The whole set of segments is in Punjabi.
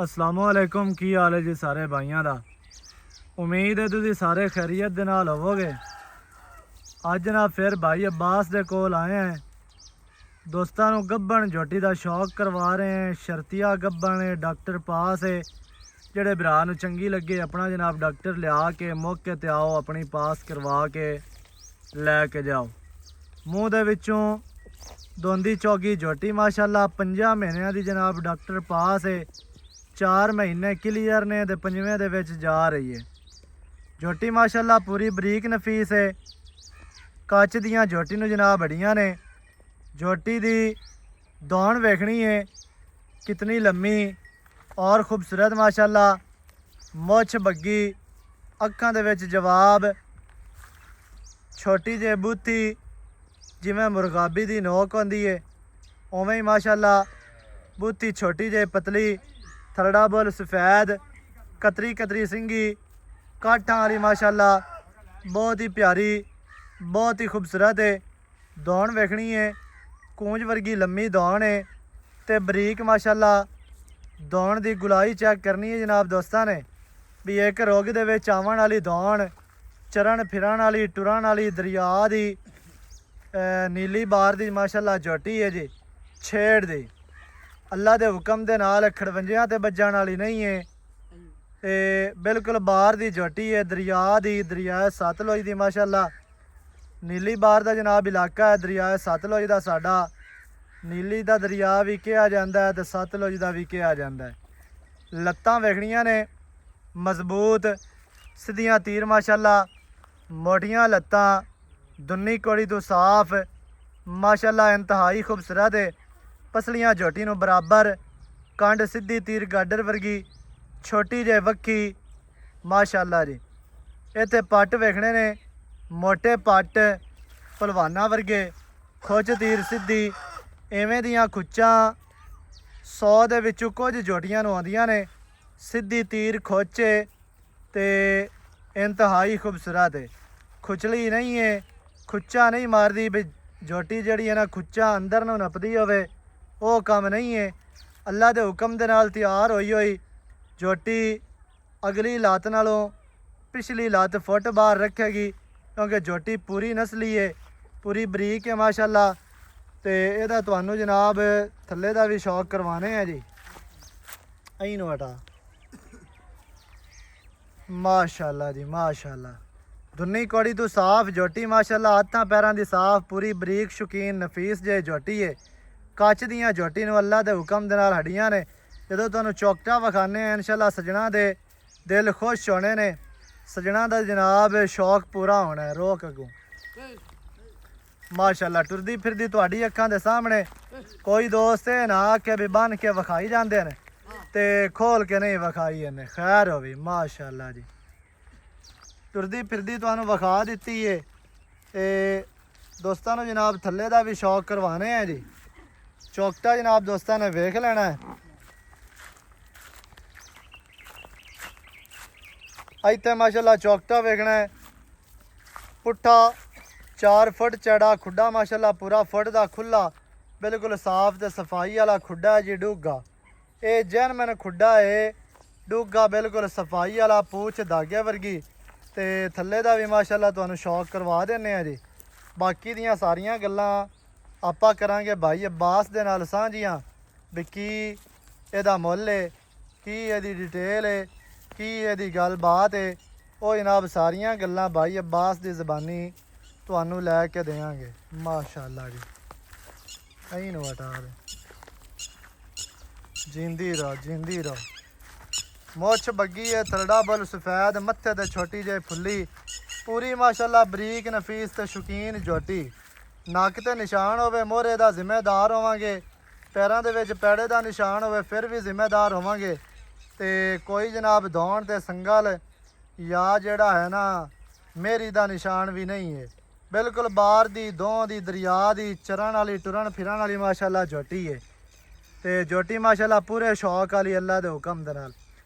अस्सलामुअलैकुम की हाल है जी सारे भाइयों का। उम्मीद है तुम सारे खैरियत दे नाल होवोगे। अज ना फिर भाई अब्बास दे कोल आए हैं। दोस्तों को गब्बन झोटी का शौक करवा रहे हैं। शर्तिया गब्बन है, डॉक्टर पास है। जेड़े भरा नूं चंगी लगे अपना जनाब डॉक्टर लिया के मौके ते आओ, अपनी पास करवा के लैके जाओ। मूँह दे विचों दोंदी चौगी झोटी माशाल्लाह 5 महीनों की जनाब डॉक्टर पास है। 4 महीने क्लीयर ने ते 5वें दे विच जा रही है। झोटी माशाल्लाह पूरी बरीक नफीस है। कच दियां झोटी नूं जनाब बड़ियां ने। झोटी दी दौड़ वेखनी है कितनी लम्मी और खूबसूरत माशाल्लाह। मुछ बग्गी, अखां दे विच जवाब, छोटी जे बूथी जिवें मुरगाबी दी नोक होंदी है उवें ही माशाल्लाह बूथी छोटी जे पतली, थरड़ा बुल सफ़ैद, कतरी कतरी सिंगी, काठां वाली माशाल्लाह बहुत ही प्यारी, बहुत ही खूबसूरत है। दौड़ वेखनी है कूंज वर्गी लम्मी दौड़ है ते बरीक माशाल्लाह। दौड़ की गुलाई चेक करनी है जनाब दोस्तों ने भी एक रोग दे विच आवन वाली दौड़, चरण फिरन वाली, टुरन वाली, दरिया दी नीली बार दी माशाल्लाह झोटी है जी। छेड़ दी अल्लाह के हुक्म के नाल खड़वंजियां ते बजन वाली नहीं है। ते बिल्कुल बाहर दी झोटी है, दरिया दी, दरिया सतलुज दी माशाल्लाह। नीली बार का जनाब इलाका है दरिया सतलुज का साडा। नीली का दरिया भी कहा जाता है तो सतलुज का भी कहा जाता है। लत्तां वेखनियां ने मजबूत, सीधियां तीर माशाल्लाह, मोटियां लत्तां, दुन्नी कोड़ी तो साफ माशाल्लाह, इंतहाई खूबसूरत है। पसलियां झोटी नूं बराबर, कंड सीधी तीर गाडर वर्गी, छोटी जे वक्की माशाल्लाह जी। इत्थे पट्ट वेखने ने मोटे पट्ट पलवाना वर्गे, खुच तीर सीधी इवें दियां खुच्चां 100 दे विचों कुछ झोटियां नूं आउंदियां ने। सीधी तीर खुच ते इंतहाई खूबसूरत है। खुचली नहीं है, खुच्चा नहीं मारदी भी झोटी जिहड़ी है ना खुच्चा अंदर नूं नपदी होवे, वो काम नहीं है। अल्लाह के हुक्म दे नाल तैयार होई झोटी अगली लत्त नालों पिछली लत्त फुट बाहर रखेगी क्योंकि झोटी पूरी नस्ली है, पूरी बरीक है माशाल्लाह। तो यदा तुहानू जनाब थल्ले का भी शौक करवाने हैं जी। अहीं नूं हटा माशाल्लाह जी माशाल्लाह। दुन्नी कौड़ी तो साफ झोटी माशाल्लाह, हत्थां पैरां दी साफ, पूरी बरीक शौकीन नफीस जे झोटी है। कच दियां झोटी नूं अल्लाह के हुक्म दे नाल हड्डियां ने। जदों तुहानू चौकटा विखाने हैं इंशाल्लाह सजना दे दिल खुश होने ने, सजना का जनाब शौक पूरा होना है। रोक अगों माशाल्लाह टुरदी फिरदी तुहाडी अखां दे सामने। कोई दोस्त है ना आखे भी बन के विखाई जाते हैं ते खोल के नहीं विखाई इन्हें, खैर होवी माशाल्लाह जी। टुरदी फिरदी तुहानू विखा दी है। ते दोस्तों ने जनाब थल्ले का भी शौक करवाने हैं जी। चौकटा जनाब दोस्तों ने वेख लेना है। इत्थे माशाल्लाह चौकटा वेखना है। पुट्ठा 4 फुट चौड़ा खुड्डा माशाल्लाह, पूरा फुट का खुला, बिल्कुल साफ ते सफाई वाला खुड्डा है जी। डूगा ये जैनमन खुड्डा है, डूगा बिल्कुल सफाई वाला, पूछ धागे वर्गी। ते थल्ले का भी माशाल्लाह तुहानू शौक करवा देने हैं जी। बाकी दियां सारियां गल्लां आपां करांगे भाई अब्बास दे नाल सांझियां भी की इहदा मुੱਲ है, की इहदी डिटेल है, की इहदी गलबात है। वो जनाब सारियां गल्लां भाई अब्बास की ज़बानी तुहानू लैके देंगे माशाल्लाह जी। अहीं नूं हटा दे, जींदी रहो जींदी रहो। मुछ बग्गी है, थरड़ा बुल सफ़ैद, मत्थे ते छोटी जे फुल्ली, पूरी माशाल्लाह बरीक नफीस ते शौकीन झोटी। नक ते निशान होवे मोहरे दा जिम्मेदार होवांगे, पैरां दे विच पैड़े दा निशान होवे फिर भी जिम्मेदार होवांगे। ते कोई जनाब दौड़ ते संगल या जेड़ा है ना मेरी दा निशान भी नहीं है। बिल्कुल बाहर दी दों दी दरिया दी चरण वाली, टुरन फिरन वाली माशाल्लाह झोटी है। ते झोटी माशाल्लाह पूरे शौक वाली अल्लाह के हुक्म दे नाल।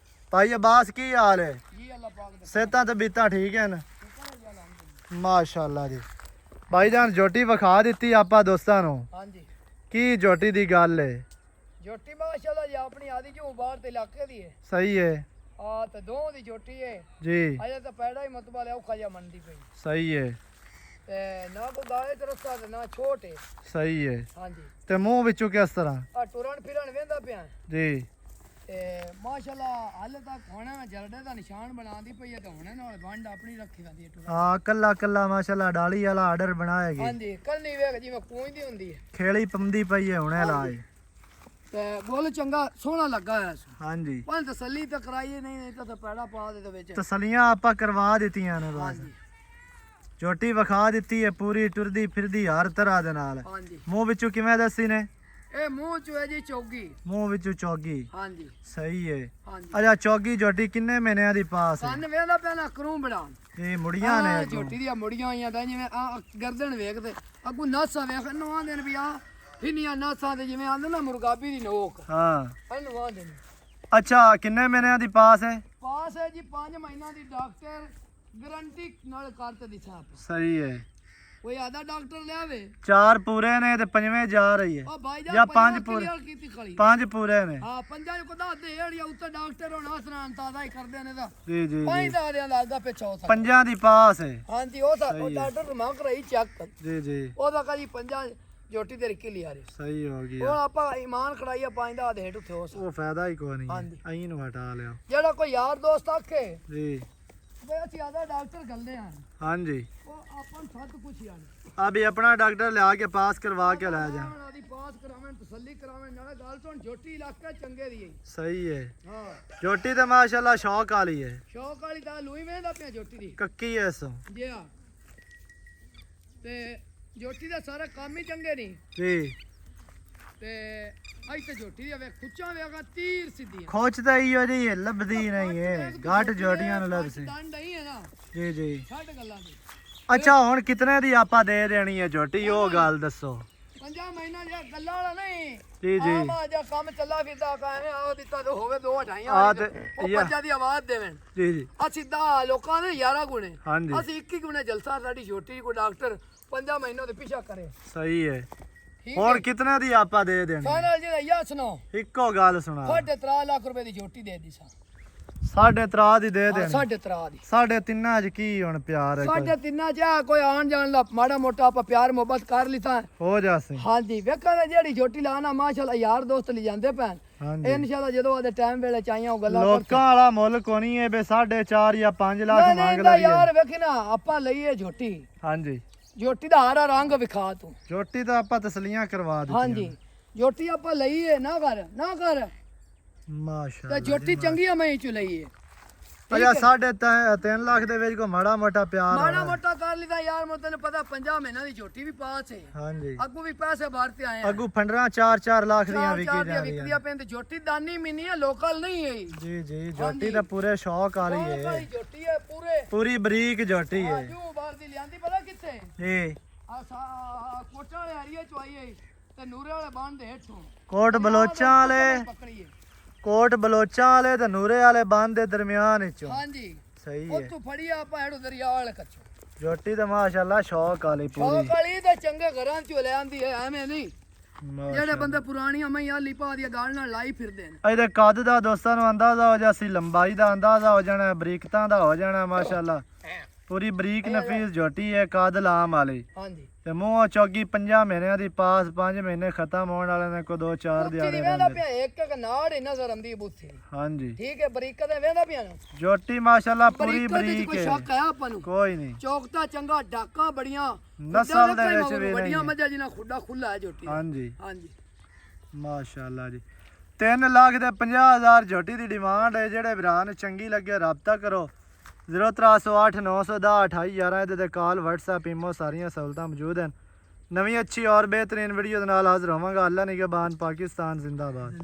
भाई अब्बास की हाल है? सेहतां ते बीतां ठीक है न माशाल्लाह जी। भाईजान झोटी विखा दी आपां दोस्तां नूं। हाँ जी की झोटी दी गल है? ਝੋਟੀ ਮਾਸ਼ਾਅੱਲਾ ਜੀ ਆਪਣੀ ਆਦੀ ਜੋ ਬਾਹਰ ਤੇ ਇਲਾਕੇ ਦੀ ਹੈ ਸਹੀ ਹੈ ਆ ਤੇ ਦੋਵਾਂ ਦੀ ਝੋਟੀ ਹੈ ਜੀ ਅਜੇ ਤਾਂ ਪੈੜਾ ਹੀ ਮਤਬਾ ਲਿਆ ਔਖਾ ਜਿਹਾ ਮੰਨਦੀ ਪਈ ਸਹੀ ਹੈ ਤੇ ਨਾ ਕੋ ਗਾਲੇ ਤੇ ਰਸਤਾ ਤੇ ਨਾ ਛੋਟ ਹੈ ਸਹੀ ਹੈ ਹਾਂਜੀ ਤੇ ਮੂੰਹ ਵਿੱਚੋਂ ਕਿਸ ਤਰ੍ਹਾਂ ਆ ਟੁਰਨ ਫਿਰਨ ਵੇਂਦਾ ਪਿਆ ਜੀ ਤੇ ਮਾਸ਼ਾਅੱਲਾ ਹਾਲੇ ਤੱਕ ਹੁਣੇ ਮੈਂ ਜਰੜੇ ਦਾ ਨਿਸ਼ਾਨ ਬਣਾਉਂਦੀ ਪਈ ਹੈ ਤੇ ਹੁਣੇ ਨਾਲ ਵੰਡ ਆਪਣੀ ਰੱਖੀ ਜਾਂਦੀ ਹੈ ਟੁਰਨ ਹਾਂ ਕੱਲਾ ਕੱਲਾ ਮਾਸ਼ਾਅੱਲਾ ਡਾਲੀ ਵਾਲਾ ਆਰਡਰ ਬਣਾਏਗੀ ਹਾਂਜੀ ਕੱਲ ਨਹੀਂ ਵੇਖ ਜਿਵੇਂ ਕੂੰਦੀ ਹੁੰਦੀ ਹੈ ਖੇਲੀ ਪੰਦੀ ਪਈ ਹੈ ਹੁਣੇ ਲਾਏ ਤੇ ਬੋਲ ਚੰਗਾ ਸੋਹਣਾ ਲੱਗਾ ਹੋਇਆ ਸੀ ਹਾਂਜੀ ਪਰ ਤਸੱਲੀ ਤਾਂ ਕਰਾਈਏ ਨਹੀਂ ਤਾਂ ਪੈੜਾ ਪਾ ਦੇ ਵਿੱਚ ਤਸਲੀਆਂ ਆਪਾਂ ਕਰਵਾ ਦਿੱਤੀਆਂ ਨੇ ਬਸ ਹਾਂਜੀ ਝੋਟੀ ਵਿਖਾ ਦਿੱਤੀ ਹੈ ਪੂਰੀ ਟੁਰਦੀ ਫਿਰਦੀ ਹਰ ਤਰ੍ਹਾਂ ਦੇ ਨਾਲ ਹਾਂਜੀ ਮੂੰਹ ਵਿੱਚੋਂ ਕਿਵੇਂ ਦੱਸੀ ਨੇ ਇਹ ਮੂੰਹ ਚ ਹੈ ਜੀ ਚੌਗੀ ਮੂੰਹ ਵਿੱਚੋਂ ਚੌਗੀ ਹਾਂਜੀ ਸਹੀ ਹੈ ਹਾਂਜੀ ਅਜਾ ਚੌਗੀ ਝੋਟੀ ਕਿੰਨੇ ਮਹੀਨਿਆਂ ਦੀ ਪਾਸ ਹੈ ਕੰਨ ਵੇਂਦਾ ਪਿਆ ਨਾ ਕਰੂ ਬਣਾਉਣ ਇਹ ਮੁੜੀਆਂ ਨੇ ਅੱਗੋਂ। ਝੋਟੀ ਦੀਆਂ ਮੁੜੀਆਂ ਆਈਆਂ ਤਾਂ ਜਿਵੇਂ ਆ ਗਰਦਨ ਵੇਖਦੇ ਅੱਗੂ ਨਾਸਾਂ ਵੇਖ ਨਵਾਂ ਦਿਨ ਵੀ ਆ ਫਿੰਨੀਆਂ ਨਾਸਾਂ ਤੇ ਜਿਵੇਂ ਆਂਦੇ ਨਾ ਮੁਰਗਾਬੀ ਦੀ ਨੋਕ ਹਾਂ ਇਹਨੂੰ ਆਂਦੇ ਨੇ ਅੱਛਾ ਕਿੰਨੇ ਮਹੀਨਿਆਂ ਦੀ ਪਾਸ ਹੈ ਪਾਸ ਹੈ ਜੀ 5 ਮਹੀਨਾ ਦੀ ਡਾਕਟਰ ਗਰੰਟੀ ਨਾਲ ਕਰਤੇ ਦੀ ਸਾਪ ਸਹੀ ਹੈ ਕੋਈ ਆਦਾ ਡਾਕਟਰ ਲਿਆਵੇ 4 ਪੂਰੇ ਨੇ ਤੇ 5ਵੇਂ ਜਾ ਰਹੀ ਹੈ ਉਹ ਭਾਈ ਜਾਂ ਜਾ ਪੰਜ ਪੂਰੇ। ਕੀਤੀ ਖੜੀ 5 ਪੂਰੇ ਨੇ ਹਾਂ ਪੰਜਾਂ ਨੂੰ ਕਦਾ ਦੇ ਏੜੀਆਂ ਉੱਤੇ ਡਾਕਟਰ ਹੁਣ ਆਸਰਾਂ ਤਾਜ਼ਾ ਹੀ ਕਰਦੇ ਨੇ ਤਾਂ ਜੀ ਜੀ ਪੰਜ ਜੀ ਦਾ ਦਿਆਂ ਲੱਗਦਾ ਪਿੱਛਾ ਹੋ ਸਕਦਾ ਪੰਜਾਂ ਦੀ ਪਾਸ ਹੈ ਹਾਂਜੀ ਉਹ ਤਾਂ ਉਹ ਸਹੀ ਹੈ। ਡਾਕਟਰ ਮੰਗ ਰਹੀ ਚੈੱਕ ਜੀ ਜੀ ਉਹਦਾ ਕਦੀ ਪੰਜਾਂ ਜੋਟੀ ਤੇ ਰਿੱਕੀ ਲਿਆ ਰੇ ਸਹੀ ਹੋ ਉਹ ਗਿਆ ਆਪਾਂ ਇਮਾਨ ਖੜਾਈਆ ਪੰਜ ਦਾ ਹੇਠ ਉੱਥੇ ਹੋ ਸਕਦਾ ਉਹ ਫਾਇਦਾ ਹੀ ਕੋਈ ਨਹੀਂ ਹਾਂਜੀ। ਅਹੀਂ ਨੂੰ ਹਟਾ ਲਿਆ ਜਿਹੜਾ ਕੋਈ ਯਾਰ ਦੋਸਤ ਆਖੇ ਜੀ ਵੀ ਅਸੀਂ ਆਦਾ ਡਾਕਟਰ ਗੱਲਦੇ ਆਂ ਹਾਂਜੀ ਉਹ ਆਪਾਂ ਨੂੰ ਸੱਤ ਕੁਛ ਯਾਰ ਅਭੀ ਆਪਣਾ ਡਾਕਟਰ ਲਿਆ ਕੇ ਪਾਸ ਕਰਵਾ ਕੇ ਲੈ ਜਾ ਆਦੀ ਪਾਸ ਕਰਾਵੇਂ ਤਸੱਲੀ ਕਰਾਵੇਂ ਨਾਲੇ ਗੱਲ ਸੁਣ ਝੋਟੀ ਇਲਾਕੇ ਚੰਗੇ ਦੀ ਹੈ ਸਹੀ ਹੈ ਹਾਂ ਝੋਟੀ ਤੇ ਮਾਸ਼ਾਅੱਲਾ ਸ਼ੌਕ ਵਾਲੀ ਹੈ ਸ਼ੌਕ ਵਾਲੀ ਤਾਂ ਲੂਈ ਵੇਂਦਾ ਪਿਆ ਝੋਟੀ ਦੀ ਕੱਕੀ ਐ ਸੋ ਜੀ ਹਾਂ ਤੇ ਝੋਟੀ ਦਾ ਸਾਰਾ ਕੰਮ ਹੀ ਚੰਗੇ ਨਹੀਂ ਜੀ ਤੇ ਅੱਜ ਤੇ ਝੋਟੀ ਦੀ ਵੇ ਖੁੱਚਾਂ ਵੇਗਾ ਤੀਰ ਸਿੱਧੀ ਖੋਚ ਤਾਂ ਇਹੋ ਜਿਹੀ ਹੈ ਲੱਭਦੀ ਨਹੀਂ ਹੈ ਘੱਟ ਝੋਟੀਆਂ ਨੂੰ ਲੱਭਦੀ ਦੰਡ ਨਹੀਂ ਹੈ ਨਾ ਜੀ ਜੀ ਛੱਡ ਗੱਲਾਂ ਦੀ ਅੱਛਾ ਹੁਣ ਕਿਤਨੇ ਦੀ ਆਪਾਂ ਦੇ ਦੇਣੀ ਹੈ ਝੋਟੀ ਉਹ ਗੱਲ ਦੱਸੋ 5 ਮਹੀਨਾ ਜਿਹੜਾ ਗੱਲਾਂ ਵਾਲਾ ਨਹੀਂ ਜੀ ਜੀ ਆਮਾ ਜਾਂ ਕੰਮ ਚੱਲਾ ਫਿਰਦਾ ਕਾਵੇਂ ਆਓ ਦਿੱਤਾ ਤੇ ਹੋਵੇ 2 ਢਾਈਆਂ ਆ ਤੇ ਉਹ ਯਾ- ਪੰਜਾਂ ਦੀ ਆਵਾਜ਼ ਦੇਵਣ ਜੀ ਜੀ ਆ ਸਿੱਧਾ ਲੋਕਾਂ ਦੇ 11 ਗੁਣੇ ਹਾਂਜੀ ਅਸੀਂ 21 ਗੁਣੇ ਜਲਸਾ ਸਾਡੀ ਛੋਟੀ ਕੋਈ ਡਾਕਟਰ 5 ਮਹੀਨੋਂ ਦੇ ਪਿੱਛਾ ਕਰੇ ਸਹੀ ਹੈ ਠੀਕ ਹੁਣ ਹੈ ਕਿਤਨੇ ਦੀ ਆਪਾਂ ਦੇ ਦੇਣੀ ਫਾਈਨਲ ਜਿਹੜਾ ਯਾ ਸੁਣੋ ਇੱਕੋ ਗੱਲ ਸੁਣਾ 3.5 ਲੱਖ ਰੁਪਏ ਦੀ ਛੋਟੀ ਦੇ ਦੀ ਸਾਂ 3.5 ਦੀ ਦੇ ਦੇਣੀ 3.5 ਦੀ ਸਾਡੇ ਤਿੰਨਾਂ 'ਚ ਕੀ ਹੁਣ ਪਿਆਰ ਹੈ ਕੋਈ? ਸਾਡੇ ਤਿੰਨਾਂ ਚ ਆ ਕੋਈ ਆਣ ਜਾਣ ਦਾ ਮਾੜਾ ਮੋਟਾ ਆਪਾਂ ਪਿਆਰ ਮੁਹੱਬਤ ਕਰ ਲਿੱਤਾ ਹੋ ਜਾਸੀ ਹਾਂਜੀ ਵੇਖਾਂ ਨਾ ਜਿਹੜੀ ਛੋਟੀ ਲਾਣਾ ਮਾਸ਼ਾਅੱਲਾ ਯਾਰ ਦੋਸਤ ਲਈ ਜਾਂਦੇ ਪੈਣ ਹਾਂਜੀ ਇਨਸ਼ਾਅੱਲਾ ਜਦੋਂ ਆਦੇ ਟਾਈਮ ਵੇਲੇ ਚਾਹੀਆਂ ਉਹ ਗੱਲਾਂ ਲੋਕਾਂ ਵਾਲਾ ਮੁੱਲ ਕੋਣੀ ਹੈ ਬੇ 4.5 ਜਾਂ 5 ਲੱਖ ਨਹੀਂ ਮੰਗ ਨਹੀਂ ਲਈ ਯਾਰ ਵੇਖੀ ਨਾ ਆਪਾਂ ਲਈਏ ਝੋਟੀ ਹਾਂਜੀ ਝੋਟੀ ਦਾ ਹਾਰਾ ਰੰਗ ਵਿਖਾ ਤੂੰ ਝੋਟੀ ਤਾਂ ਆਪਾਂ ਤਸਲੀਆਂ ਕਰਵਾ ਦਿੱਤੀਆਂ ਹਾਂਜੀ ਝੋਟੀ ਆਪਾਂ ਲਈਏ ਨਾ ਕਰ ਮਾਸ਼ਾਅੱਲਾ ਤੇ ਝੋਟੀ ਚੰਗੀਆਂ ਮੈਂ ਚ ਲਈਏ ਅਜਾ 3.5 ਲੱਖ ਦੇ ਵਿੱਚ ਕੋ ਮਾੜਾ ਮੋਟਾ ਪਿਆਰ ਮਾੜਾ ਹੋਣਾ। ਮੋਟਾ ਕਰ ਲਿਦਾ ਯਾਰ ਮੈਂ ਤੈਨੂੰ ਪਤਾ 5 ਮਹੀਨਿਆਂ ਦੀ ਝੋਟੀ ਵੀ ਪਾਸ ਹੈ ਹਾਂਜੀ ਅੱਗੂ ਵੀ ਪੈਸੇ ਭਰਤੇ ਆਏ ਆ ਅੱਗੂ ਫੰਡਰਾਂ 4 ਲੱਖ ਦੀਆਂ ਚਾਰ ਵਿਕੀ ਦੀਆਂ ਜਾ ਰਹੀਆਂ ਵਿਕਦੀਆਂ ਪੈਂਦੇ ਝੋਟੀ ਦਾਨੀ ਮਿੰਨੀ ਹੈ ਲੋਕਲ ਨਹੀਂ ਹੈ ਜੀ ਜੀ ਝੋਟੀ ਤਾਂ ਪੂਰੇ ਸ਼ੌਕ ਵਾਲੀ ਬਹੁਤ ਹੈ ਸਾਰੀ ਝੋਟੀ ਹੈ ਪੂਰੇ ਪੂਰੀ ਬਰੀਕ ਝੋਟੀ ਹੈ ਜੂ ਬਾਹਰ ਦੀ ਲਿਆਂਦੀ ਪਤਾ ਕਿੱਥੇ ਜੀ ਆ ਕੋਟਾਂ ਵਾਲੇ ਹਰੀਏ ਚੁਆਈ ਹੈ ਤੇ ਨੂਰੇ ਵਾਲੇ ਬੰਨ ਦੇ ਹੇਠੋਂ ਕੋਟ ਬਲੋਚਾਂ ਵਾਲੇ ਪਕੜੀਏ ਕੋਟ ਬਲੋਚਾਂ ਵਾਲੇ ਤੇ ਨੂਰੇ ਵਾਲੇ ਬੰਦ ਦੇ ਦਰਮਿਆਨ ਵਿੱਚੋਂ ਹਾਂਜੀ ਸਹੀ ਹੈ ਉੱਥੋਂ ਫੜੀ ਆਪਾਂ ਹੈੜੋ ਦਰਿਆ ਵਾਲੇ ਕੱਚੋ ਝੋਟੀ ਤਾਂ ਮਾਸ਼ਾਅੱਲਾ ਸ਼ੌਕ ਵਾਲੀ ਪੂਰੀ ਸ਼ੌਕ ਵਾਲੀ ਤੇ ਚੰਗੇ ਘਰਾਂ ਚੋਂ ਲੈ ਆਂਦੀ ਹੈ ਐਵੇਂ ਨਹੀਂ ਜਿਹੜੇ ਮਾਸ਼ਾਅੱਲਾ। ਬੰਦੇ ਪੁਰਾਣੀਆਂ ਮਈਆਂ ਲਿਪਾ ਦੀਆਂ ਗਾਲ ਨਾਲ ਲਾਈ ਫਿਰਦੇ ਨੇ ਇਹਦੇ ਕੱਦ ਦਾ ਦੋਸਤਾਂ ਨੂੰ ਅੰਦਾਜ਼ਾ ਹੋ ਜਾਸੀ ਲੰਬਾਈ ਦਾ ਅੰਦਾਜ਼ਾ ਹੋ ਜਾਣਾ ਬਰੀਕਤਾਂ ਦਾ ਹੋ ਜਾਣਾ ਮਾਸ਼ਾਅੱਲਾ ਪੂਰੀ ਬਰੀਕ ਨਫੀਸ ਝੋਟੀ ਹੈ ਕੱਦ ਲਾਮ ਵਾਲੀ ਹਾਂਜੀ ਤੇ ਮੂੰਹ ਚੌਗੀ 5 ਮਹੀਨਿਆਂ ਦੀ ਪਾਸ 5 ਮਹੀਨੇ ਖਤਮ ਹੋਣ ਵਾਲੇ ਨੇ ਕੋ 2-4 ਬੁੱਥੀ ਦਿਹਾੜੇ ਦੀ ਵੇਂਦਾ ਰਹਿੰਦੇ ਪਿਆ ਇੱਕ ਨਾੜ ਹੀ ਨਜ਼ਰ ਆਂਦੀ ਬੁੱਥੀ ਹਾਂਜੀ ਠੀਕ ਹੈ ਬਰੀਕਾ ਦੇ ਵੇਂਦਾ ਪਿਆ ਨਾ ਝੋਟੀ ਮਾਸ਼ਾਅੱਲਾ ਪੂਰੀ ਬਰੀਕਾ ਦੇ ਬਰੀਕ ਕੋਈ ਹੈ ਸ਼ੱਕ ਹੈ ਆਪਾਂ ਨੂੰ ਕੋਈ ਨਹੀਂ ਚੌਕਤਾ ਚੰਗਾ ਡਾਕਾਂ ਬੜੀਆਂ ਨਸਲ ਦੇ ਵਿੱਚ ਵੀ ਵੱਡੀਆਂ ਨਹੀਂ ਮੱਝਾਂ ਜਿਨ੍ਹਾਂ ਖੁੱਡਾ ਖੁੱਲਾ ਹੈ ਝੋਟੀ ਦਾ। ਹਾਂਜੀ ਹਾਂਜੀ ਮਾਸ਼ਾਅੱਲਾ ਜੀ 3 ਲੱਖ ਦੇ 50,000 ਝੋਟੀ ਦੀ ਡਿਮਾਂਡ ਹੈ ਜਿਹੜੇ ਵੀਰਾਂ ਨੂੰ ਚੰਗੀ ਲੱਗੇ ਰਾਬਤਾ ਕਰੋ 0308 910 2811 ਇਹਦੇ ਤੇ ਕਾਲ WhatsApp ਈਮੋ ਸਾਰੀਆਂ ਸਹੂਲਤਾਂ ਮੌਜੂਦ ਹਨ ਨਵੀਂ ਅੱਛੀ ਔਰ ਬਿਹਤਰੀਨ ਵੀਡੀਓ ਦੇ ਨਾਲ ਹਾਜ਼ਰ ਹੋਵਾਂਗਾ ਅੱਲਾ ਨਿਗਹਬਾਨ ਪਾਕਿਸਤਾਨ ਜ਼ਿੰਦਾਬਾਦ